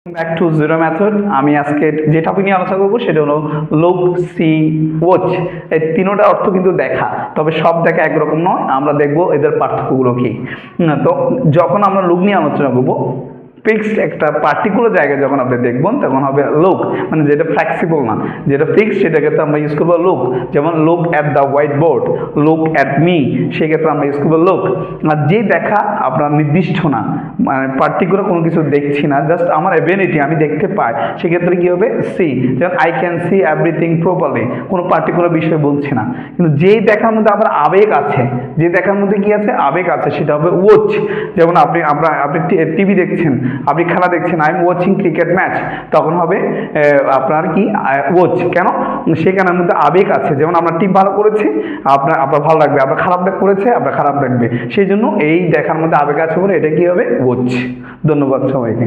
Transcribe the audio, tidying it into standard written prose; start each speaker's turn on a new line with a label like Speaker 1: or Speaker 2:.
Speaker 1: Back to zero method. আমি আজকে যে টপিক নিয়ে আলোচনা করবো সেটা হলো লুক, সি, ওয়াচ। এই তিনোটা অর্থ কিন্তু দেখা, তবে সব দেখা একরকম নয়। আমরা দেখবো এদের পার্থক্যগুলো কি। তো যখন আমরা লুক নিয়ে আলোচনা করবো, ফিক্সড একটা পার্টিকুলার জায়গায় যখন আপনি দেখবেন তখন হবে লুক, মানে যেটা ফ্লেক্সিবল না, যেটা ফিক্সড সেটাকে তো আমরা ইউজ করবো লুক। যেমন look at the white board, look at me, সেক্ষেত্রে আমরা ইউজ করবো লুক। আর যে দেখা আপনার নির্দিষ্ট না, মানে পার্টিকুলার কোনো কিছু দেখছি না, জাস্ট আমার এবিলিটি আমি দেখতে পাই, সেক্ষেত্রে কি হবে সি। যেমন I can see everything properly, কোনো পার্টিকুলার বিষয় বলছি না। কিন্তু যেই দেখার মধ্যে আবার আবেগ আছে, যে দেখার মধ্যে কি আছে আবেগ আছে, সেটা হবে ওয়াচ। যেমন আপনি টিভি দেখছেন, আপনি খেলা দেখছেন, I am watching cricket match, তখন হবে আপনার কি ওয়াচ। কেন? সেখানের মধ্যে আবেগ আছে। যেমন আমরা টিম ভালো করেছে, আপনার ভালো লাগবে, আপনার খারাপ করেছে আপনার খারাপ লাগবে, সেই জন্য এই দেখার মধ্যে আবেগ আছে বলে এটা কি হবে ওয়াচ। ধন্যবাদ সবাইকে।